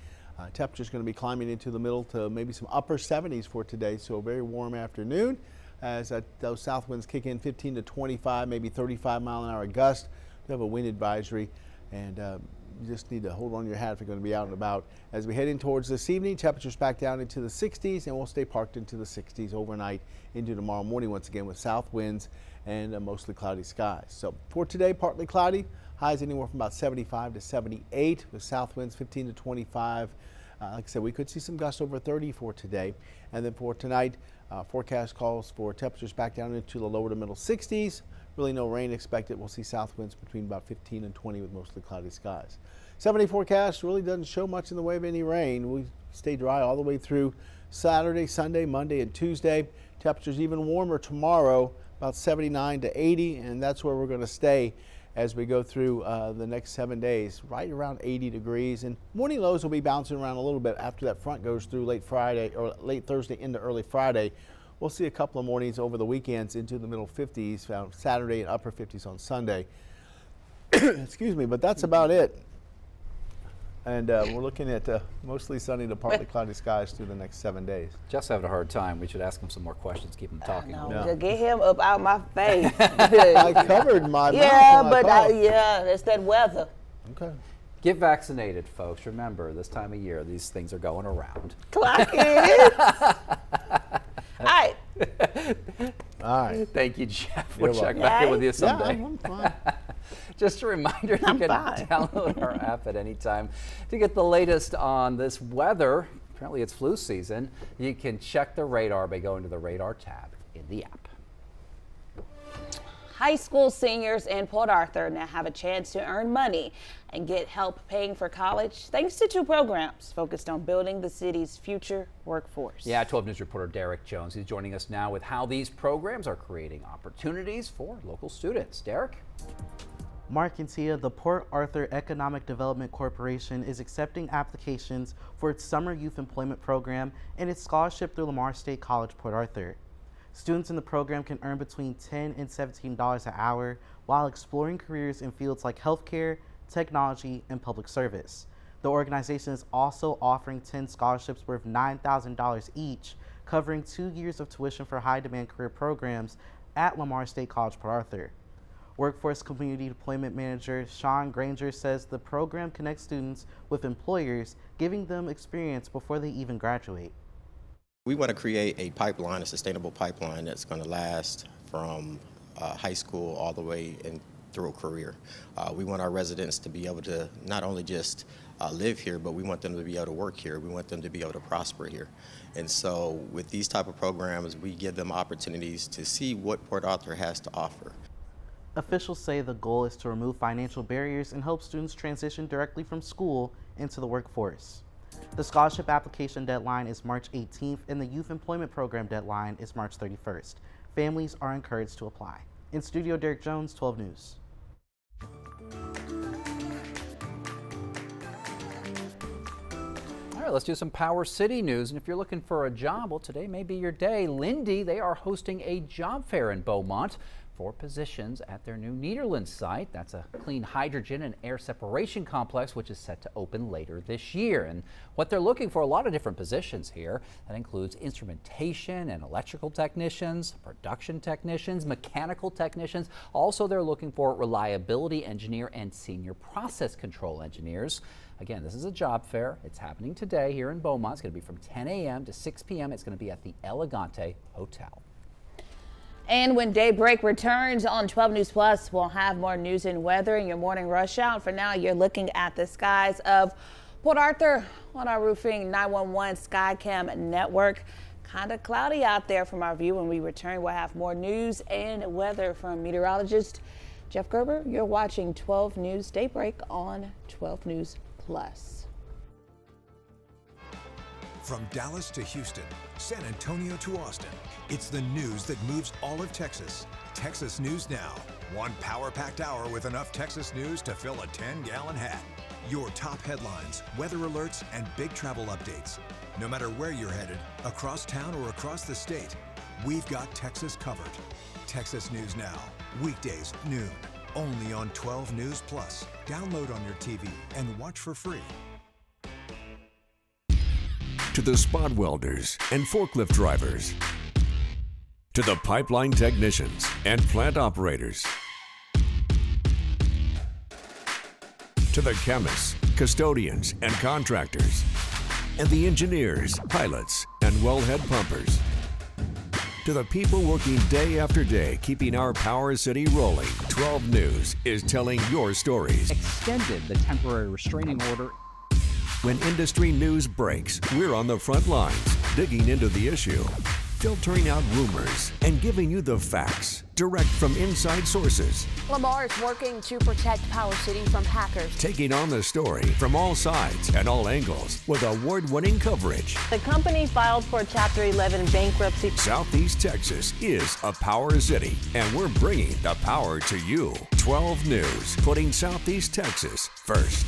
[SPEAKER 4] Temperature's going to be climbing into the middle to maybe some upper 70s for today, so a very warm afternoon. As those south winds kick in 15 to 25, maybe 35-mile-an-hour gust. We have a wind advisory, and you just need to hold on to your hat if you're going to be out and about. As we head in towards this evening, temperatures back down into the 60s, and we'll stay parked into the 60s overnight into tomorrow morning once again with south winds and mostly cloudy skies. So for today, partly cloudy, highs anywhere from about 75 to 78 with south winds 15 to 25. Like I said, we could see some gusts over 30 for today. And then for tonight, forecast calls for temperatures back down into the lower to middle 60s. Really no rain expected. We'll see south winds between about 15 and 20 with mostly cloudy skies. 7-day forecast really doesn't show much in the way of any rain. We stay dry all the way through Saturday, Sunday, Monday, and Tuesday. Temperatures even warmer tomorrow, about 79 to 80, and that's where we're going to stay as we go through the next 7 days, right around 80 degrees. And morning lows will be bouncing around a little bit after that front goes through late Friday or late Thursday into early Friday. We'll see a couple of mornings over the weekends into the middle 50s, found Saturday and upper 50s on Sunday. Excuse me, but that's about it. And we're looking at mostly sunny to partly cloudy skies through the next 7 days.
[SPEAKER 2] Jeff's having a hard time. We should ask him some more questions, keep him talking.
[SPEAKER 1] No. Get him up out my face.
[SPEAKER 4] I covered my mouth.
[SPEAKER 1] Yeah, but it's that weather.
[SPEAKER 4] Okay.
[SPEAKER 2] Get vaccinated, folks. Remember, this time of year, these things are going around.
[SPEAKER 1] Clock it. All right.
[SPEAKER 4] All right.
[SPEAKER 2] Thank you, Jeff.
[SPEAKER 4] You're
[SPEAKER 2] We'll check
[SPEAKER 4] welcome.
[SPEAKER 2] back in with you someday.
[SPEAKER 4] Yeah, I'm fine.
[SPEAKER 2] Just a reminder, you can download our app at any time to get the latest on this weather. Apparently it's flu season. You can check the radar by going to the radar tab in the app.
[SPEAKER 1] High school seniors in Port Arthur now have a chance to earn money and get help paying for college thanks to 2 programs focused on building the city's future workforce.
[SPEAKER 2] Yeah, 12 News reporter Derek Jones is joining us now with how these programs are creating opportunities for local students. Derek?
[SPEAKER 5] Mark and Tia, the Port Arthur Economic Development Corporation is accepting applications for its Summer Youth Employment Program and its scholarship through Lamar State College, Port Arthur. Students in the program can earn between $10 and $17 an hour while exploring careers in fields like healthcare, technology, and public service. The organization is also offering 10 scholarships worth $9,000 each, covering 2 years of tuition for high-demand career programs at Lamar State College, Port Arthur. Workforce Community Deployment Manager Sean Granger says the program connects students with employers, giving them experience before they even graduate.
[SPEAKER 6] We want to create a pipeline, a sustainable pipeline that's going to last from high school all the way in through a career. We want our residents to be able to not only just live here, but we want them to be able to work here. We want them to be able to prosper here. And so with these type of programs, we give them opportunities to see what Port Arthur has to offer.
[SPEAKER 5] Officials say the goal is to remove financial barriers and help students transition directly from school into the workforce. The scholarship application deadline is March 18th, and the Youth Employment Program deadline is March 31st. Families are encouraged to apply. In studio, Derek Jones, 12 News.
[SPEAKER 2] All right, let's do some Power City news. And if you're looking for a job, well, today may be your day. Lindy, they are hosting a job fair in Beaumont for positions at their new Nederland site. That's a clean hydrogen and air separation complex, which is set to open later this year. And what they're looking for, a lot of different positions here. That includes instrumentation and electrical technicians, production technicians, mechanical technicians. Also, they're looking for reliability engineer and senior process control engineers. Again, this is a job fair. It's happening today here in Beaumont. It's going to be from 10 a.m. to 6 p.m. It's going to be at the Elegante Hotel.
[SPEAKER 1] And when Daybreak returns on 12 News Plus, we'll have more news and weather in your morning rush hour. For now, you're looking at the skies of Port Arthur on our Roofing 911 Skycam network. Kind of cloudy out there from our view. When we return, we'll have more news and weather from meteorologist Jeff Gerber. You're watching 12 News Daybreak on 12 News Plus.
[SPEAKER 7] From Dallas to Houston, San Antonio to Austin, it's the news that moves all of Texas. Texas News Now. One power-packed hour with enough Texas news to fill a 10-gallon hat. Your top headlines, weather alerts, and big travel updates. No matter where you're headed, across town or across the state, we've got Texas covered. Texas News Now. Weekdays, noon. Only on 12 News Plus. Download on your TV and watch for free.
[SPEAKER 12] To the spot welders and forklift drivers, to the pipeline technicians and plant operators, to the chemists, custodians, and contractors, and the engineers, pilots, and wellhead pumpers. To the people working day after day, keeping our Power City rolling, 12 News is telling your stories.
[SPEAKER 2] Extended the temporary restraining order.
[SPEAKER 12] When industry news breaks, we're on the front lines, digging into the issue, filtering out rumors, and giving you the facts, direct from inside sources.
[SPEAKER 9] Lamar is working to protect Power City from hackers.
[SPEAKER 12] Taking on the story from all sides and all angles with award-winning coverage.
[SPEAKER 9] The company filed for Chapter 11 bankruptcy.
[SPEAKER 12] Southeast Texas is a Power City, and we're bringing the power to you. 12 News, putting Southeast Texas first.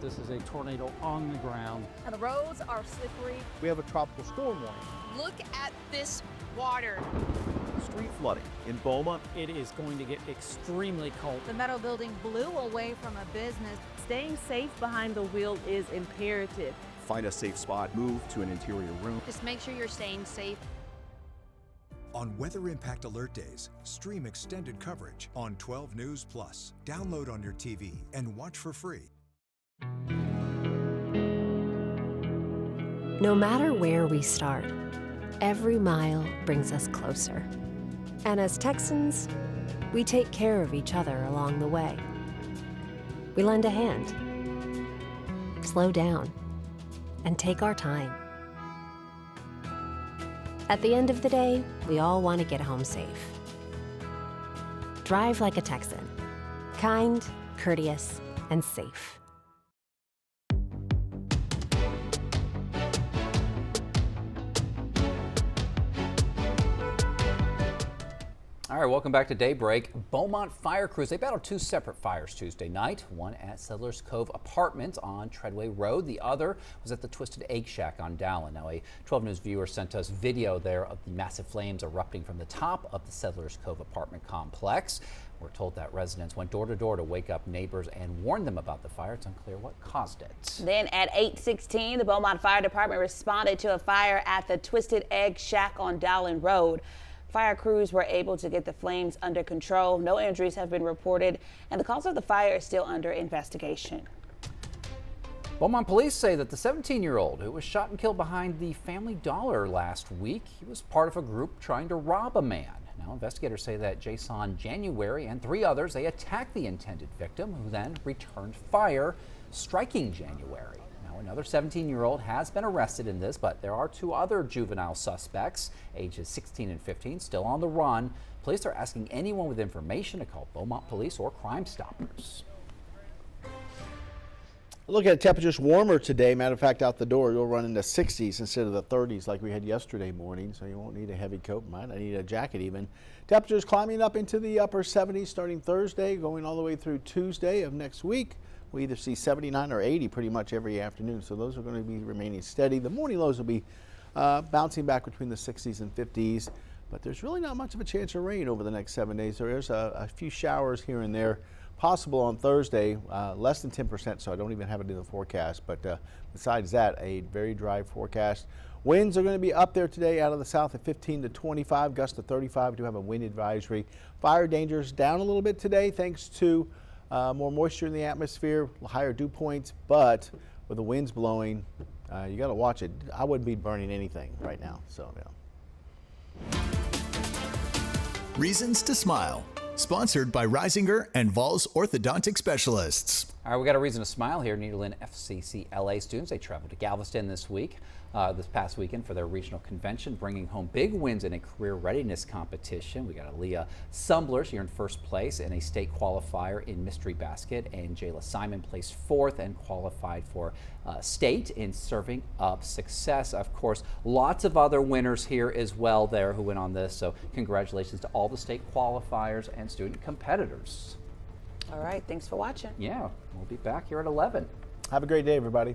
[SPEAKER 10] This is a tornado on the ground.
[SPEAKER 9] And the roads are slippery.
[SPEAKER 13] We have a tropical storm warning.
[SPEAKER 9] Look at this water.
[SPEAKER 13] Street flooding in Beaumont.
[SPEAKER 28] It is going to get extremely cold.
[SPEAKER 9] The metal building blew away from a business.
[SPEAKER 15] Staying safe behind the wheel is imperative.
[SPEAKER 13] Find a safe spot, move to an interior room.
[SPEAKER 9] Just make sure you're staying safe.
[SPEAKER 7] On Weather Impact Alert Days, stream extended coverage on 12 News Plus. Download on your TV and watch for free.
[SPEAKER 20] No matter where we start, every mile brings us closer. And as Texans, we take care of each other along the way. We lend a hand, slow down, and take our time. At the end of the day, we all want to get home safe. Drive like a Texan. Kind, courteous, and safe.
[SPEAKER 2] All right, welcome back to Daybreak. Beaumont fire crews, they battled two separate fires Tuesday night. One at Settlers Cove Apartments on Treadway Road. The other was at the Twisted Egg Shack on Dowlen. Now, a 12 News viewer sent us video there of the massive flames erupting from the top of the Settlers Cove apartment complex. We're told that residents went door to door to wake up neighbors and warn them about the fire. It's unclear what caused it.
[SPEAKER 1] Then at 8:16, the Beaumont Fire Department responded to a fire at the Twisted Egg Shack on Dowlen Road. Fire crews were able to get the flames under control. No injuries have been reported, and the cause of the fire is still under investigation.
[SPEAKER 2] Beaumont police say that the 17-year-old who was shot and killed behind the Family Dollar last week, he was part of a group trying to rob a man. Now, investigators say that Jason January and 3 others, they attacked the intended victim, who then returned fire, striking January. Now, another 17-year-old has been arrested in this, but there are 2 other juvenile suspects, ages 16 and 15, still on the run. Police are asking anyone with information to call Beaumont Police or Crime Stoppers.
[SPEAKER 4] Look at temperatures warmer today. Matter of fact, out the door, you'll run into 60s instead of the 30s like we had yesterday morning, so you won't need a heavy coat. Might not need a jacket even. Temperatures climbing up into the upper 70s starting Thursday, going all the way through Tuesday of next week. We either see 79 or 80 pretty much every afternoon, so those are going to be remaining steady. The morning lows will be bouncing back between the 60s and 50s, but there's really not much of a chance of rain over the next 7 days. There is a few showers here and there possible on Thursday, less than 10%, so I don't even have it in the forecast. But besides that, a very dry forecast. Winds are going to be up there today out of the south at 15 to 25, gusts to 35. We do have a wind advisory. Fire danger is down a little bit today thanks to more moisture in the atmosphere, higher dew points, but with the winds blowing, you got to watch it. I wouldn't be burning anything right now, so yeah.
[SPEAKER 8] Reasons to Smile, sponsored by Reisinger and Vols Orthodontic Specialists.
[SPEAKER 2] All right, we got a reason to smile here. Nederland FCC LA students, they traveled to Galveston this past weekend for their regional convention, bringing home big wins in a career readiness competition. We got Aaliyah Sumblers here in first place in a state qualifier in mystery basket, and Jayla Simon placed 4th and qualified for state in serving up success. Of course, lots of other winners here as well there who went on this, so congratulations to all the state qualifiers and student competitors.
[SPEAKER 1] All right, thanks for watching.
[SPEAKER 2] Yeah, we'll be back here at 11.
[SPEAKER 4] Have a great day, everybody.